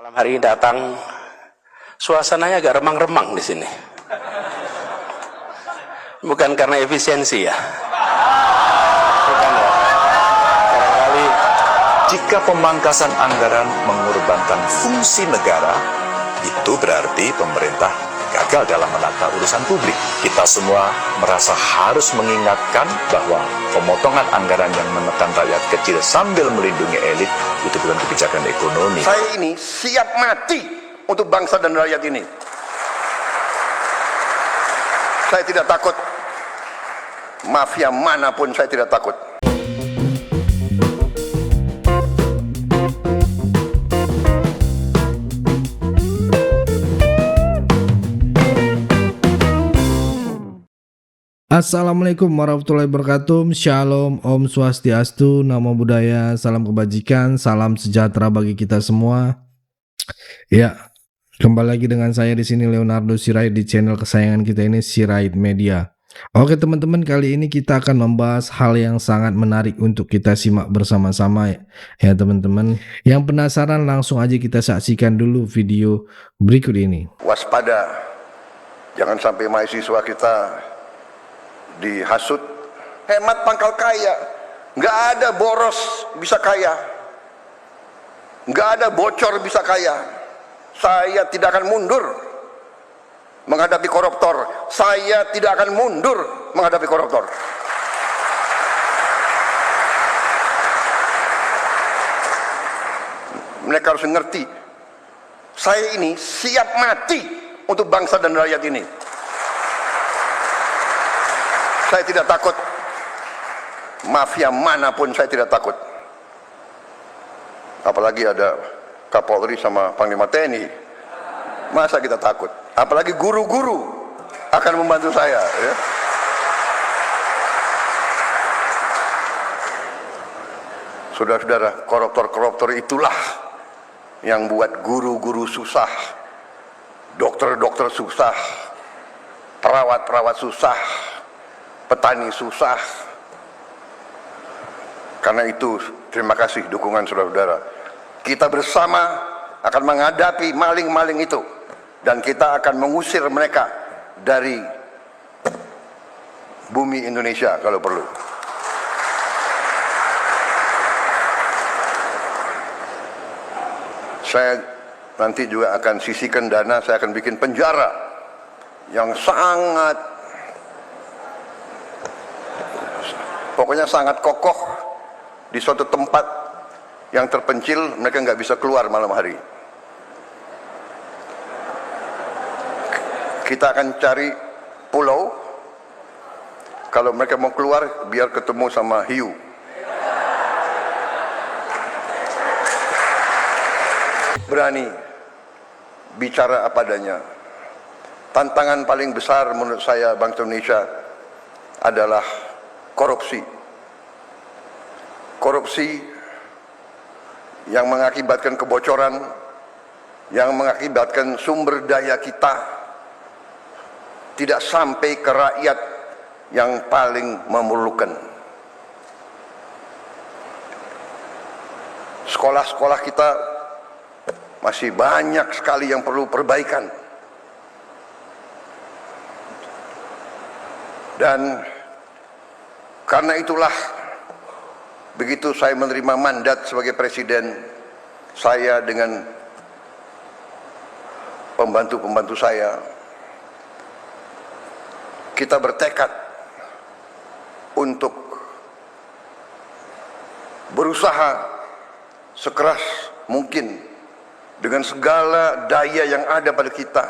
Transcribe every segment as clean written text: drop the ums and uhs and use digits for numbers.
Malam hari ini datang, suasananya agak remang-remang di sini. Bukan karena efisiensi ya. Bukan ya. Barangkali jika pemangkasan anggaran mengorbankan fungsi negara, itu berarti pemerintah gagal dalam menata urusan publik. Kita semua merasa harus mengingatkan bahwa pemotongan anggaran yang menekan rakyat kecil sambil melindungi elit itu bukan kebijakan ekonomi. Saya ini siap mati untuk bangsa dan rakyat ini. Saya tidak takut. Mafia manapun saya tidak takut. Assalamualaikum warahmatullahi wabarakatuh. Shalom, Om Swastiastu, Namo Buddhaya, salam kebajikan, salam sejahtera bagi kita semua. Ya, kembali lagi dengan saya di sini Leonardo Sirait di channel kesayangan kita ini, Sirait Media. Oke teman-teman, kali ini kita akan membahas hal yang sangat menarik untuk kita simak bersama-sama ya teman-teman. Yang penasaran langsung aja kita saksikan dulu video berikut ini. Waspada, jangan sampai mahasiswa kita dihasut. Hemat pangkal kaya. Nggak ada boros bisa kaya, nggak ada bocor bisa kaya. Saya tidak akan mundur menghadapi koruptor. Saya tidak akan mundur menghadapi koruptor. Mereka harus mengerti, saya ini siap mati untuk bangsa dan rakyat ini. Saya tidak takut. Mafia manapun saya tidak takut. Apalagi ada Kapolri sama Panglima TNI. Masa kita takut? Apalagi guru-guru akan membantu saya ya. Saudara-saudara, koruptor-koruptor itulah yang buat guru-guru susah, dokter-dokter susah, perawat-perawat susah, petani susah. Karena itu terima kasih dukungan saudara-saudara. Kita bersama akan menghadapi maling-maling itu, dan kita akan mengusir mereka dari bumi Indonesia kalau perlu. Saya nanti juga akan sisihkan dana, saya akan bikin penjara yang pokoknya sangat kokoh di suatu tempat yang terpencil. Mereka nggak bisa keluar malam hari. Kita akan cari pulau, kalau mereka mau keluar biar ketemu sama hiu. Berani bicara apa adanya. Tantangan paling besar menurut saya bangsa Indonesia adalah korupsi. Korupsi yang mengakibatkan kebocoran, yang mengakibatkan sumber daya kita tidak sampai ke rakyat yang paling memerlukan. Sekolah-sekolah kita masih banyak sekali yang perlu perbaikan. Dan karena itulah, begitu saya menerima mandat sebagai presiden, saya dengan pembantu-pembantu saya, kita bertekad untuk berusaha sekeras mungkin dengan segala daya yang ada pada kita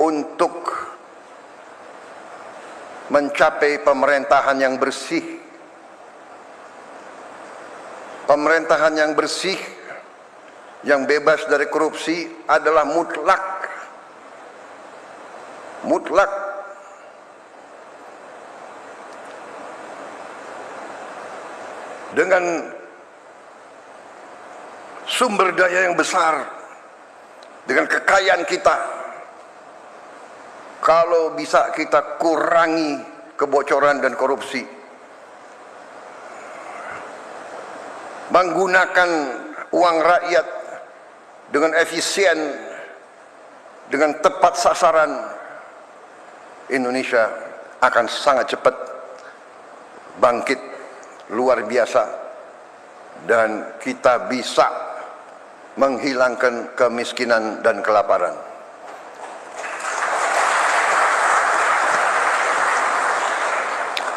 untuk mencapai pemerintahan yang bersih. Pemerintahan yang bersih, yang bebas dari korupsi adalah mutlak. Mutlak. Dengan sumber daya yang besar, dengan kekayaan kita, kalau bisa kita kurangi kebocoran dan korupsi, menggunakan uang rakyat dengan efisien, dengan tepat sasaran, Indonesia akan sangat cepat bangkit luar biasa dan kita bisa menghilangkan kemiskinan dan kelaparan.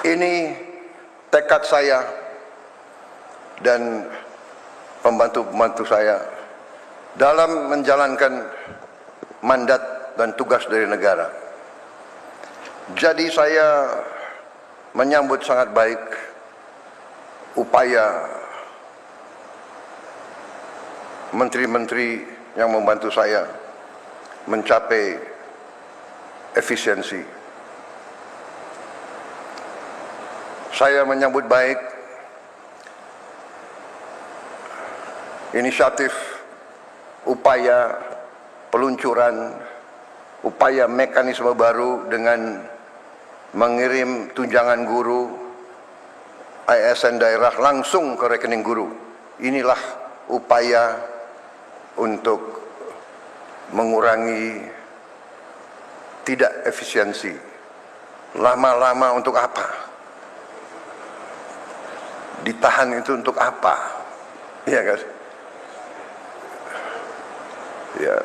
Ini tekad saya dan pembantu-pembantu saya dalam menjalankan mandat dan tugas dari negara. Jadi saya menyambut sangat baik upaya menteri-menteri yang membantu saya mencapai efisiensi. Saya menyambut baik inisiatif, upaya peluncuran, upaya mekanisme baru dengan mengirim tunjangan guru ASN daerah langsung ke rekening guru. Inilah upaya untuk mengurangi tidak efisiensi. Lama-lama untuk apa? Ditahan itu untuk apa? Iya kan? Ya.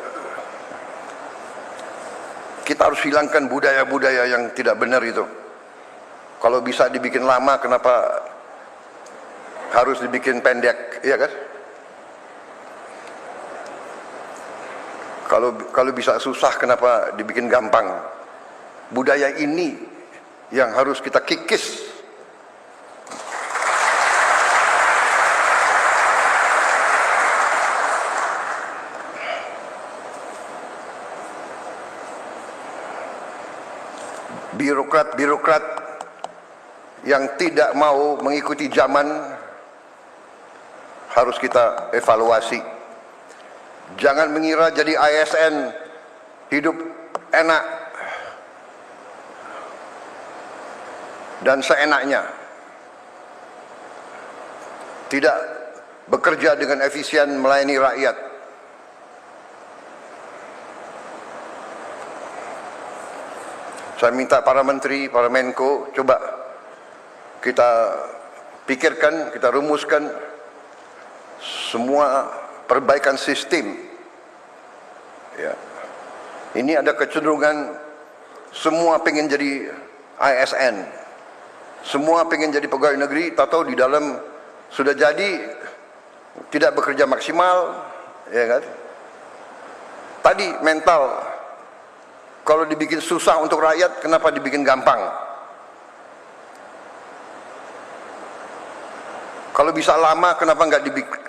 Kita harus hilangkan budaya-budaya yang tidak benar itu. Kalau bisa dibikin lama, kenapa harus dibikin pendek? Iya kan? Kalau bisa susah, kenapa dibikin gampang? Budaya ini yang harus kita kikis. Birokrat-birokrat yang tidak mau mengikuti zaman harus kita evaluasi. Jangan mengira jadi ASN hidup enak dan seenaknya. Tidak bekerja dengan efisien melayani rakyat. Saya minta para menteri, para menko, coba kita pikirkan, kita rumuskan semua perbaikan sistem. Ya. Ini ada kecenderungan semua pengen jadi ASN, semua pengen jadi pegawai negeri, tahu di dalam sudah jadi tidak bekerja maksimal, ya kan? Tadi mental. Kalau dibikin susah untuk rakyat, kenapa dibikin gampang? Kalau bisa lama, kenapa nggak dibikin?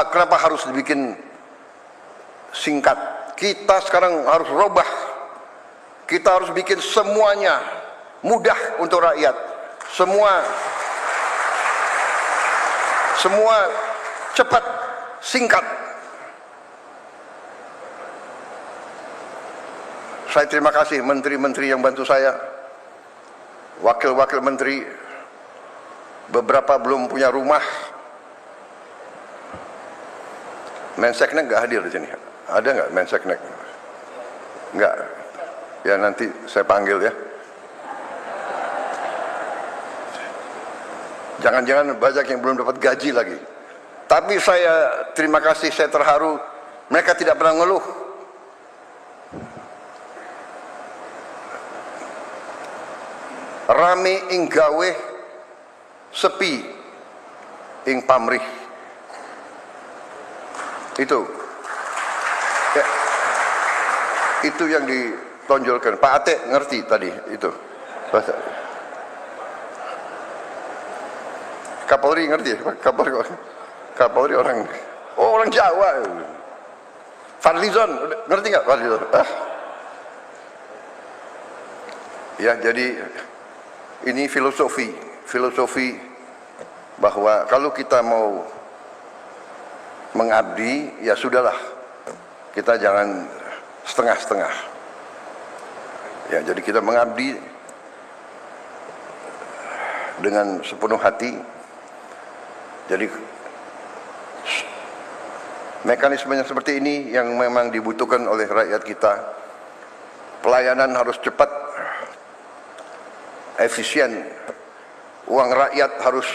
Kenapa harus dibikin singkat? Kita sekarang harus robah. Kita harus bikin semuanya mudah untuk rakyat. Semua cepat, singkat. Saya terima kasih menteri-menteri yang bantu saya, wakil-wakil menteri, beberapa belum punya rumah. Menseknek nggak hadir di sini? Ada nggak Menseknek? Nggak. Ya nanti saya panggil ya. Jangan-jangan banyak yang belum dapat gaji lagi. Tapi saya terima kasih, saya terharu. Mereka tidak pernah ngeluh. Rame ing gawe, sepi ing pamrih. Itu ya, itu yang ditonjolkan. Pak Ate ngerti tadi itu. Kapolri ngerti ya? Kapolri orang Jawa. Fadlizon ngerti nggak Fadlizon? Ya, jadi ini filosofi bahwa kalau kita mau mengabdi, ya sudahlah, kita jangan setengah-setengah. Ya, jadi kita mengabdi dengan sepenuh hati. Jadi Mekanisme yang seperti ini yang memang dibutuhkan oleh rakyat kita. Pelayanan harus cepat, efisien. Uang rakyat harus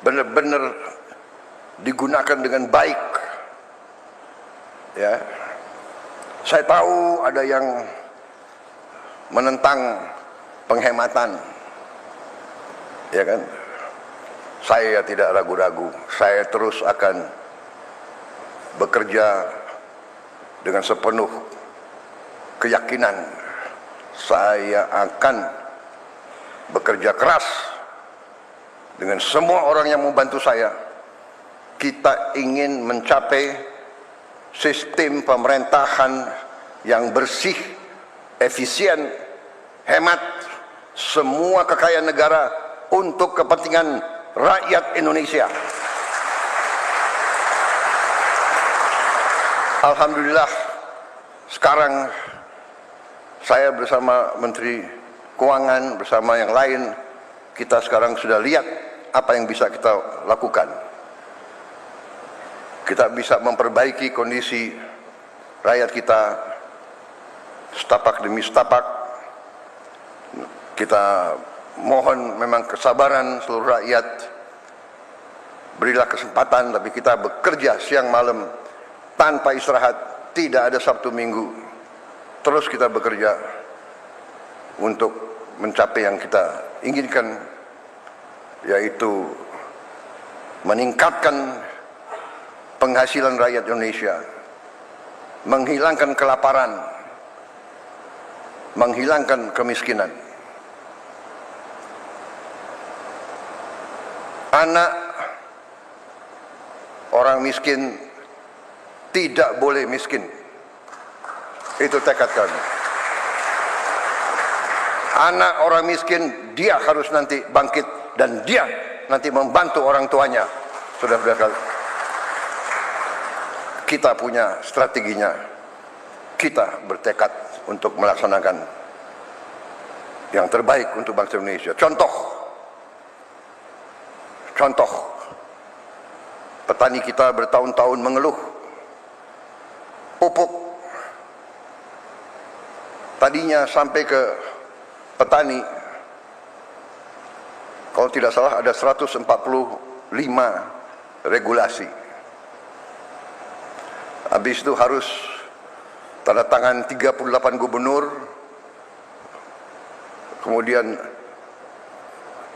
benar-benar digunakan dengan baik. Ya, saya tahu ada yang menentang penghematan, ya kan? Saya tidak ragu-ragu. Saya terus akan bekerja dengan sepenuh keyakinan. Saya akan bekerja keras dengan semua orang yang membantu saya. Kita ingin mencapai sistem pemerintahan yang bersih, efisien, hemat, semua kekayaan negara untuk kepentingan rakyat Indonesia. Alhamdulillah, sekarang saya bersama Menteri Keuangan, bersama yang lain, kita sekarang sudah lihat apa yang bisa kita lakukan. Kita bisa memperbaiki kondisi rakyat kita setapak demi setapak. Kita mohon memang kesabaran seluruh rakyat. Berilah kesempatan, tapi kita bekerja siang malam tanpa istirahat, tidak ada Sabtu Minggu. Terus kita bekerja untuk mencapai yang kita inginkan, yaitu meningkatkan penghasilan rakyat Indonesia, menghilangkan kelaparan, menghilangkan kemiskinan. Anak orang miskin tidak boleh miskin. Itu tekad kami. Anak orang miskin, dia harus nanti bangkit dan dia nanti membantu orang tuanya. Saudara-saudara, kita punya strateginya. Kita bertekad untuk melaksanakan yang terbaik untuk bangsa Indonesia. Contoh, petani kita bertahun-tahun mengeluh pupuk. Tadinya sampai ke petani, kalau tidak salah ada 145 regulasi. Habis itu harus tanda tangan 38 gubernur, kemudian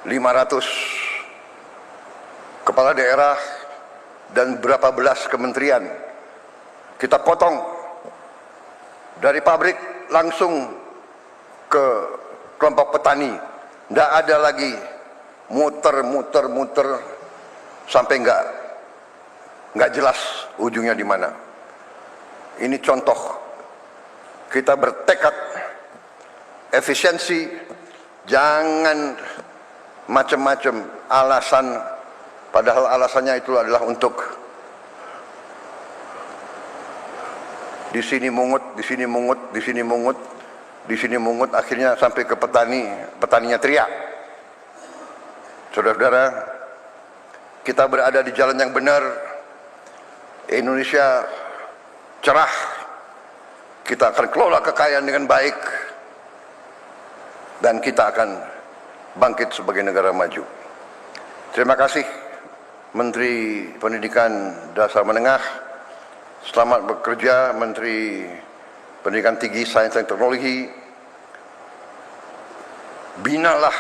500 kepala daerah dan berapa belas kementerian. Kita potong dari pabrik langsung ke kelompok petani. Tidak ada lagi muter sampai nggak jelas ujungnya di mana. Ini contoh. Kita bertekad efisiensi, jangan macam-macam alasan, padahal alasannya itu adalah untuk di sini mungut, di sini mungut, di sini mungut, di sini mungut, akhirnya sampai ke petani, petaninya teriak. Saudara-saudara, kita berada di jalan yang benar. Indonesia cerah. Kita akan kelola kekayaan dengan baik dan kita akan bangkit sebagai negara maju. Terima kasih Menteri Pendidikan Dasar Menengah. Selamat bekerja Menteri Pendidikan Tinggi, Sains dan Teknologi. Binalah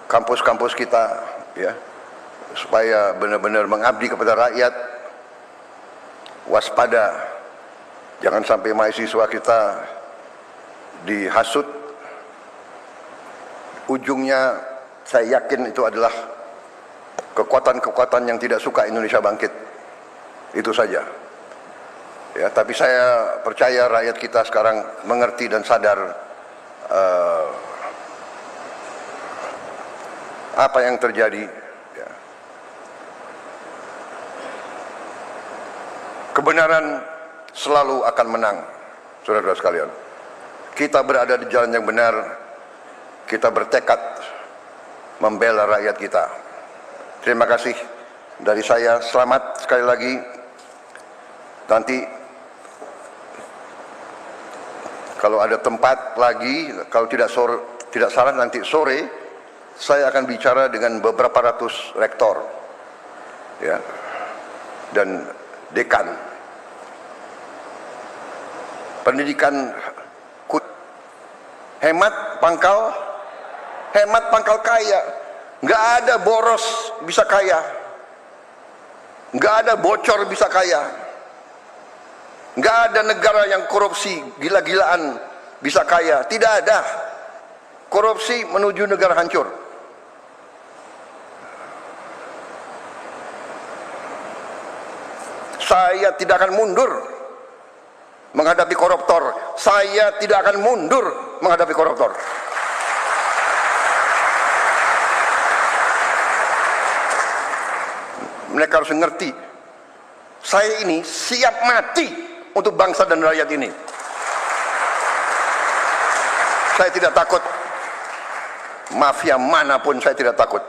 kampus-kampus kita, ya, supaya benar-benar mengabdi kepada rakyat. Waspada, jangan sampai mahasiswa kita dihasut. Ujungnya saya yakin itu adalah kekuatan-kekuatan yang tidak suka Indonesia bangkit. Itu saja. Ya, tapi saya percaya rakyat kita sekarang mengerti dan sadar apa yang terjadi. Ya. Kebenaran selalu akan menang, saudara-saudara sekalian. Kita berada di jalan yang benar. Kita bertekad membela rakyat kita. Terima kasih dari saya. Selamat sekali lagi Nanti kalau ada tempat lagi, kalau tidak salah nanti sore saya akan bicara dengan beberapa ratus rektor, ya, dan dekan. Pendidikan hemat pangkal kaya. Nggak ada boros bisa kaya, nggak ada bocor bisa kaya, nggak ada negara yang korupsi gila-gilaan bisa kaya. Tidak ada. Korupsi menuju negara hancur. Saya tidak akan mundur menghadapi koruptor. Saya tidak akan mundur menghadapi koruptor. Mereka harus mengerti, saya ini siap mati untuk bangsa dan rakyat ini. Saya tidak takut. Mafia manapun saya tidak takut.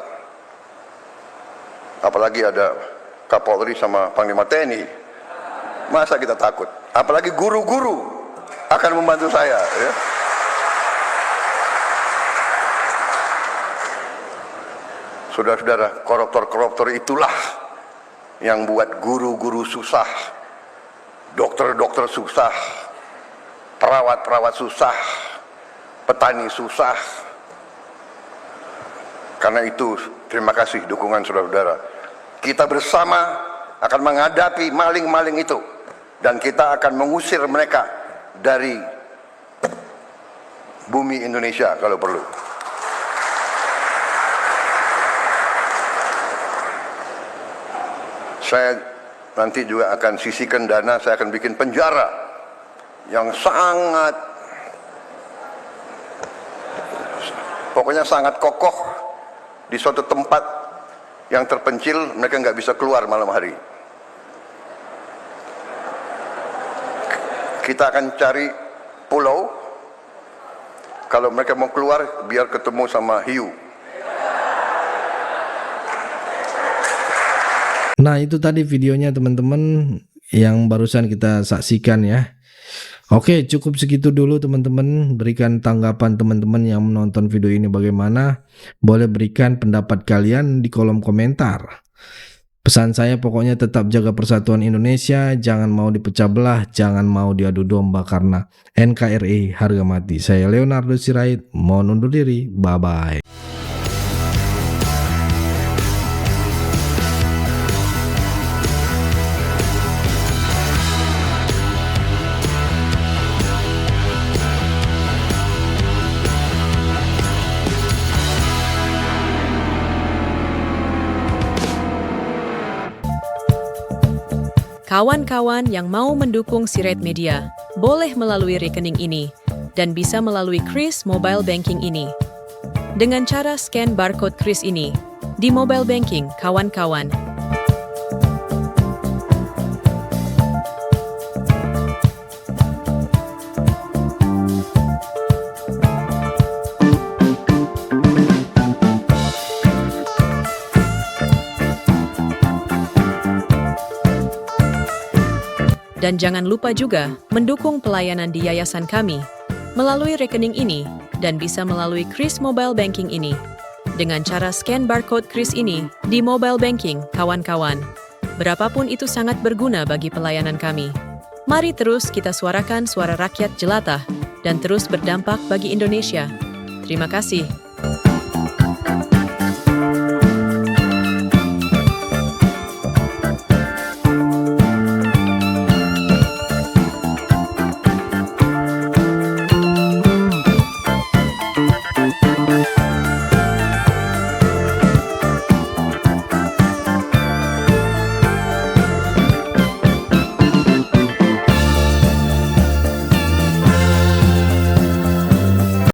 Apalagi ada Kapolri sama Panglima TNI. Masa kita takut? Apalagi guru-guru akan membantu saya, ya. Saudara-saudara, koruptor-koruptor itulah yang buat guru-guru susah, dokter-dokter susah, perawat-perawat susah, petani susah. Karena itu, terima kasih dukungan saudara-saudara. Kita bersama akan menghadapi maling-maling itu, dan kita akan mengusir mereka dari bumi Indonesia kalau perlu. Saya nanti juga akan sisihkan dana, saya akan bikin penjara yang pokoknya sangat kokoh di suatu tempat yang terpencil, mereka nggak bisa keluar malam hari. Kita akan cari pulau, kalau mereka mau keluar biar ketemu sama hiu. Nah, itu tadi videonya teman-teman yang barusan kita saksikan ya. Oke, cukup segitu dulu teman-teman. Berikan tanggapan teman-teman yang menonton video ini bagaimana. Boleh berikan pendapat kalian di kolom komentar. Pesan saya pokoknya tetap jaga persatuan Indonesia. Jangan mau dipecah belah, jangan mau diadu domba karena NKRI harga mati. Saya Leonardo Sirait, mohon undur diri. Bye-bye. Kawan-kawan yang mau mendukung Sirait Media, boleh melalui rekening ini dan bisa melalui Kris Mobile Banking ini. Dengan cara scan barcode Kris ini di mobile banking, kawan-kawan. Dan jangan lupa juga mendukung pelayanan di yayasan kami melalui rekening ini dan bisa melalui Kris Mobile Banking ini. Dengan cara scan barcode Kris ini di mobile banking, kawan-kawan. Berapapun itu sangat berguna bagi pelayanan kami. Mari terus kita suarakan suara rakyat jelata dan terus berdampak bagi Indonesia. Terima kasih.